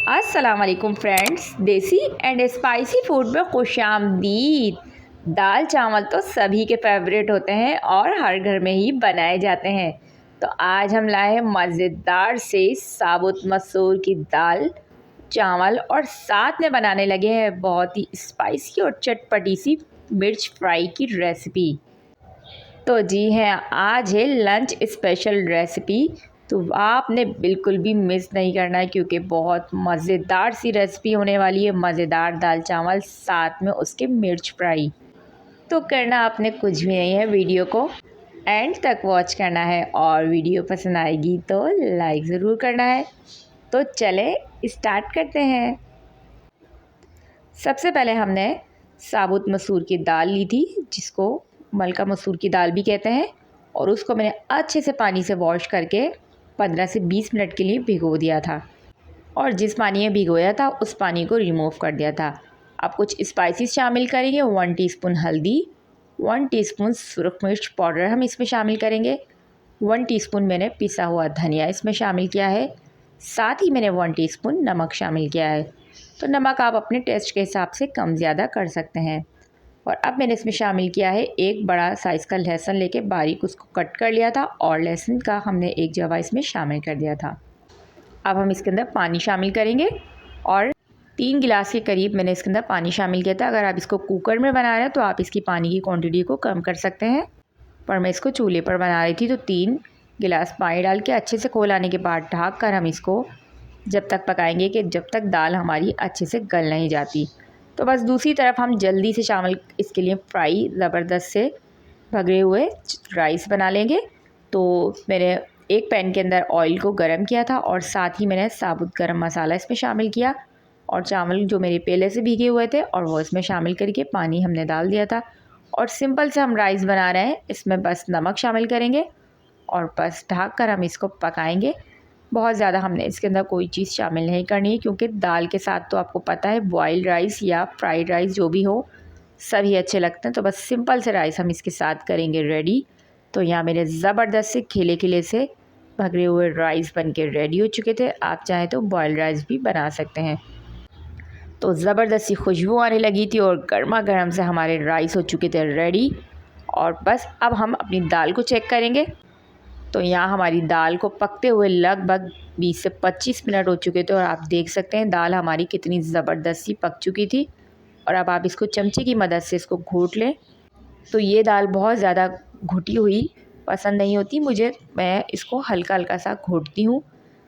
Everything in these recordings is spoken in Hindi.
अस्सलाम वालेकुम फ्रेंड्स, देसी एंड स्पाइसी फूड में खुशामदीद। दाल चावल तो सभी के फेवरेट होते हैं और हर घर में ही बनाए जाते हैं। तो आज हम लाए हैं मज़ेदार से साबुत मसूर की दाल चावल और साथ में बनाने लगे हैं बहुत ही स्पाइसी और चटपटी सी मिर्च फ्राई की रेसिपी। तो जी हैं, आज है लंच स्पेशल रेसिपी। तो आपने बिल्कुल भी मिस नहीं करना है क्योंकि बहुत मज़ेदार सी रेसिपी होने वाली है। मज़ेदार दाल चावल साथ में उसके मिर्च फ्राई। तो करना आपने कुछ भी नहीं है, वीडियो को एंड तक वॉच करना है और वीडियो पसंद आएगी तो लाइक ज़रूर करना है। तो चले स्टार्ट करते हैं। सबसे पहले हमने साबुत मसूर की दाल ली थी, जिसको मलका मसूर की दाल भी कहते हैं, और उसको मैंने अच्छे से पानी से वॉश करके 15 से 20 मिनट के लिए भिगो दिया था। और जिस पानी में भिगोया था उस पानी को रिमूव कर दिया था। अब कुछ स्पाइसेस शामिल करेंगे। 1 टीस्पून हल्दी, 1 टीस्पून सुरख मिर्च पाउडर हम इसमें शामिल करेंगे। 1 टीस्पून मैंने पिसा हुआ धनिया इसमें शामिल किया है। साथ ही मैंने 1 टीस्पून नमक शामिल किया है। तो नमक आप अपने टेस्ट के हिसाब से कम ज़्यादा कर सकते हैं। और अब मैंने इसमें शामिल किया है एक बड़ा साइज़ का लहसुन लेके बारीक उसको कट कर लिया था, और लहसुन का हमने एक जवा इसमें शामिल कर दिया था। अब हम इसके अंदर पानी शामिल करेंगे, और 3 गिलास के करीब मैंने इसके अंदर पानी शामिल किया था। अगर आप इसको कुकर में बना रहे हैं तो आप इसकी पानी की क्वांटिटी को कम कर सकते हैं, पर मैं इसको चूल्हे पर बना रही थी तो 3 गिलास पानी डाल के अच्छे से खौलाने के बाद ढक कर हम इसको जब तक पकाएंगे कि जब तक दाल हमारी अच्छे से गल नहीं जाती। तो बस दूसरी तरफ हम जल्दी से शामिल इसके लिए फ्राई ज़बरदस्त से भगे हुए राइस बना लेंगे। तो मैंने एक पैन के अंदर ऑयल को गरम किया था, और साथ ही मैंने साबुत गरम मसाला इसमें शामिल किया, और चावल जो मेरे पहले से भीगे हुए थे और वो इसमें शामिल करके पानी हमने डाल दिया था। और सिंपल से हम राइस बना रहे हैं, इसमें बस नमक शामिल करेंगे और बस ढक कर हम इसको पकाएंगे। बहुत ज़्यादा हमने इसके अंदर कोई चीज़ शामिल नहीं करनी है, क्योंकि दाल के साथ तो आपको पता है बॉइल्ड राइस या फ्राइड राइस जो भी हो सभी अच्छे लगते हैं। तो बस सिंपल से राइस हम इसके साथ करेंगे रेडी। तो यहाँ मेरे ज़बरदस्त से खिले खिले से भगे हुए राइस बन के रेडी हो चुके थे। आप चाहें तो बॉइल्ड राइस भी बना सकते हैं। तो ज़बरदस्त सी खुशबू आने लगी थी और गर्मा गर्म से हमारे राइस हो चुके थे रेडी। और बस अब हम अपनी दाल को चेक करेंगे। तो यहाँ हमारी दाल को पकते हुए लगभग 20 से 25 मिनट हो चुके थे, और आप देख सकते हैं दाल हमारी कितनी ज़बरदस्त सी पक चुकी थी। और अब आप इसको चमचे की मदद से इसको घोट लें। तो ये दाल बहुत ज़्यादा घुटी हुई पसंद नहीं होती मुझे, मैं इसको हल्का हल्का सा घोटती हूँ,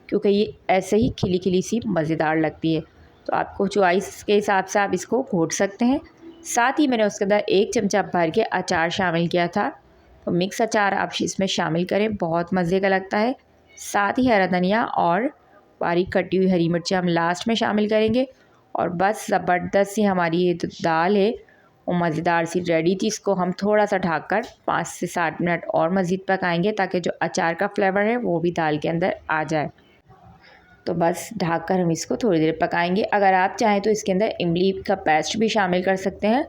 क्योंकि ये ऐसे ही खिली खिली सी मज़ेदार लगती है। तो आपको चॉइस के हिसाब से आप इसको घोट सकते हैं। साथ ही मैंने उसके अंदर 1 चमचा भर के अचार शामिल किया था। तो मिक्स अचार आप इसमें शामिल करें, बहुत मज़े का लगता है। साथ ही हरा धनिया और बारीक कटी हुई हरी मिर्ची हम लास्ट में शामिल करेंगे। और बस ज़बरदस्त सी हमारी ये जो दाल है वो मज़ेदार सी रेडी थी। इसको हम थोड़ा सा ढककर 5 से 7 मिनट और मज़ीद पकाएंगे, ताकि जो अचार का फ्लेवर है वो भी दाल के अंदर आ जाए। तो बस ढककर हम इसको थोड़ी देर पकाएंगे। अगर आप चाहें तो इसके अंदर इमली का पेस्ट भी शामिल कर सकते हैं,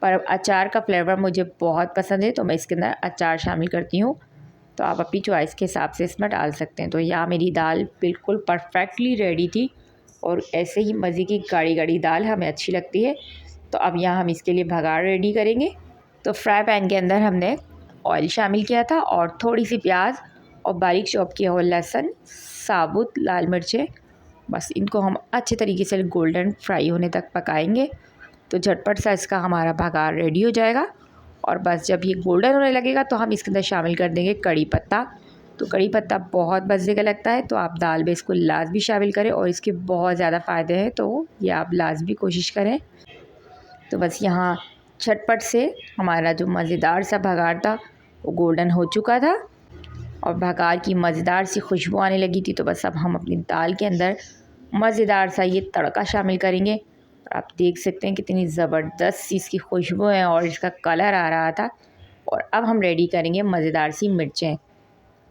पर अचार का फ्लेवर मुझे बहुत पसंद है तो मैं इसके अंदर अचार शामिल करती हूँ। तो आप अपनी चॉइस के हिसाब से इसमें डाल सकते हैं। तो यहाँ मेरी दाल बिल्कुल परफेक्टली रेडी थी, और ऐसे ही मज़े की गाढ़ी गाढ़ी दाल हमें अच्छी लगती है। तो अब यहाँ हम इसके लिए भगाड़ रेडी करेंगे। तो फ्राई पैन के अंदर हमने ऑयल शामिल किया था, और थोड़ी सी प्याज और बारीक चॉप किया हुआ लहसुन, साबुत लाल मिर्चें, बस इनको हम अच्छे तरीके से गोल्डन फ्राई होने तक पकाएंगे। तो झटपट सा इसका हमारा भगाड़ रेडी हो जाएगा। और बस जब ये गोल्डन होने लगेगा तो हम इसके अंदर शामिल कर देंगे कड़ी पत्ता। तो कड़ी पत्ता बहुत मज़े का लगता है, तो आप दाल में इसको लाजमी शामिल करें, और इसके बहुत ज़्यादा फ़ायदे हैं, तो ये आप लाजमी कोशिश करें। तो बस यहाँ झटपट से हमारा जो मज़ेदार सा भगाड़ था वो गोल्डन हो चुका था, और भगाड़ की मज़ेदार सी खुशबू आने लगी थी। तो बस अब हम अपनी दाल के अंदर मज़ेदार सा ये तड़का शामिल करेंगे। और आप देख सकते हैं कितनी ज़बरदस्त सी इसकी खुशबू है और इसका कलर आ रहा था। और अब हम रेडी करेंगे मज़ेदार सी मिर्चें।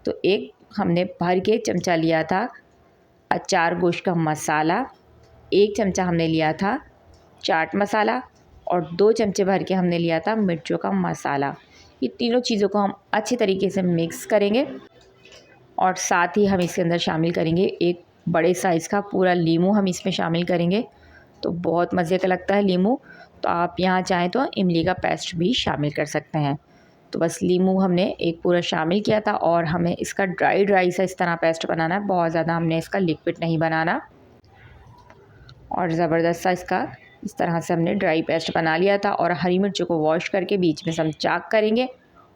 तो एक हमने भर के चमचा लिया था अचार गोश्त का मसाला, 1 चमचा हमने लिया था चाट मसाला, और 2 चमचे भर के हमने लिया था मिर्चों का मसाला। ये तीनों चीज़ों को हम अच्छे तरीके से मिक्स करेंगे, और साथ ही हम इसके अंदर शामिल करेंगे एक बड़े साइज़ का पूरा नींबू हम इसमें शामिल करेंगे, तो बहुत मज़े का लगता है नींबू। तो आप यहाँ चाहें तो इमली का पेस्ट भी शामिल कर सकते हैं। तो बस नींबू हमने एक पूरा शामिल किया था और हमें इसका ड्राई सा इस तरह पेस्ट बनाना है, बहुत ज़्यादा हमने इसका लिक्विड नहीं बनाना। और ज़बरदस्त सा इसका इस तरह से हमने ड्राई पेस्ट बना लिया था। और हरी मिर्चों को वॉश करके बीच में से हम चाक करेंगे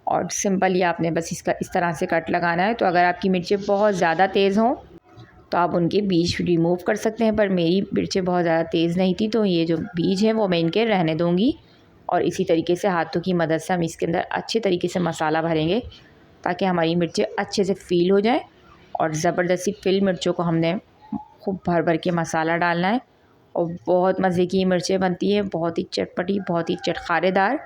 और सिंपली आपने बस इसका इस तरह से कट लगाना है। तो अगर आपकी मिर्चें बहुत ज़्यादा तेज़ हों तो आप उनके बीज रिमूव कर सकते हैं, पर मेरी मिर्चें बहुत ज़्यादा तेज़ नहीं थी, तो ये जो बीज हैं वो मैं इनके रहने दूँगी। और इसी तरीके से हाथों की मदद से हम इसके अंदर अच्छे तरीके से मसाला भरेंगे ताकि हमारी मिर्चें अच्छे से फ़ील हो जाएँ। और ज़बरदस्ती फिल मिर्चों को हमने खूब भर भर के मसाला डालना है। और बहुत मज़े की मिर्चें बनती हैं, बहुत ही चटपटी, बहुत ही चटखारेदार,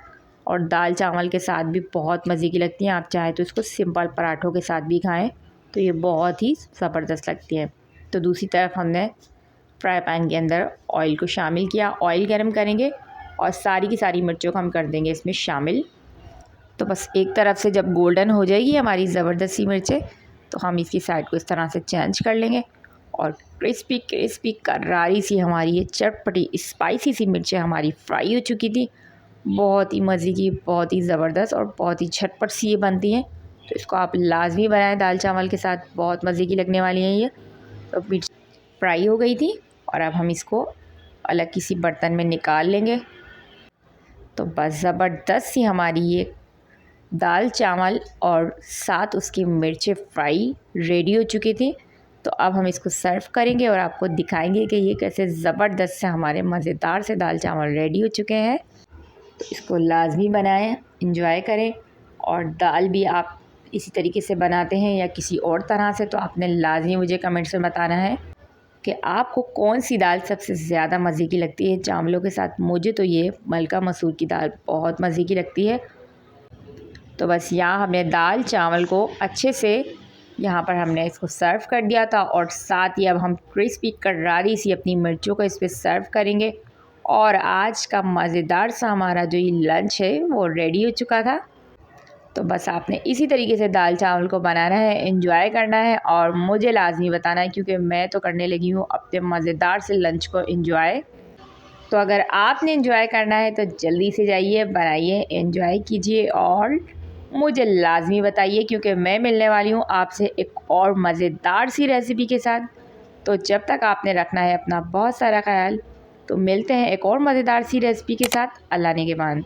और दाल चावल के साथ भी बहुत मज़े की लगती हैं। आप चाहें तो इसको सिंपल पराठों के साथ भी खाएं तो ये बहुत ही ज़बरदस्त लगती है। तो दूसरी तरफ हमने फ्राई पैन के अंदर ऑयल को शामिल किया, ऑयल गर्म करेंगे और सारी की सारी मिर्चों को हम कर देंगे इसमें शामिल। तो बस एक तरफ से जब गोल्डन हो जाएगी हमारी ज़बरदस्त सी मिर्चें, तो हम इसकी साइड को इस तरह से चेंज कर लेंगे। और क्रिस्पी क्रिस्पी करारी सी हमारी ये चटपटी स्पाइसी सी मिर्चें हमारी फ्राई हो चुकी थी। बहुत ही मज़े की, बहुत ही ज़बरदस्त और बहुत ही झटपट सी ये बनती हैं। तो इसको आप लाजमी बनाएं दाल चावल के साथ, बहुत मज़े की लगने वाली हैं ये। तो मिर्च फ्राई हो गई थी और अब हम इसको अलग किसी बर्तन में निकाल लेंगे। तो बस ज़बरदस्त सी हमारी ये दाल चावल और साथ उसकी मिर्चें फ्राई रेडी हो चुकी थी। तो अब हम इसको सर्व करेंगे और आपको दिखाएंगे कि ये कैसे ज़बरदस्त से हमारे मज़ेदार से दाल चावल रेडी हो चुके हैं। तो इसको लाजमी बनाएं, इंजॉय करें। और दाल भी आप इसी तरीके से बनाते हैं या किसी और तरह से, तो आपने लाजमी मुझे कमेंट्स में बताना है कि आपको कौन सी दाल सबसे ज़्यादा मज़े की लगती है चावलों के साथ। मुझे तो ये मलका मसूर की दाल बहुत मज़े की लगती है। तो बस यहाँ हमने दाल चावल को अच्छे से यहाँ पर हमने इसको सर्व कर दिया था और साथ ही अब हम क्रिस्पी करारी सी अपनी मिर्चों को इस पर सर्व करेंगे। और आज का मज़ेदार सा हमारा जो ये लंच है वो रेडी हो चुका था। तो बस आपने इसी तरीके से दाल चावल को बनाना है, एंजॉय करना है और मुझे लाजमी बताना है, क्योंकि मैं तो करने लगी हूँ अपने मज़ेदार से लंच को एंजॉय। तो अगर आपने एंजॉय करना है तो जल्दी से जाइए, बनाइए, एंजॉय कीजिए और मुझे लाजमी बताइए, क्योंकि मैं मिलने वाली हूँ आपसे एक और मज़ेदार सी रेसिपी के साथ। तो जब तक आपने रखना है अपना बहुत सारा ख्याल। तो मिलते हैं एक और मज़ेदार सी रेसिपी के साथ। अल्लाह ने के बाद।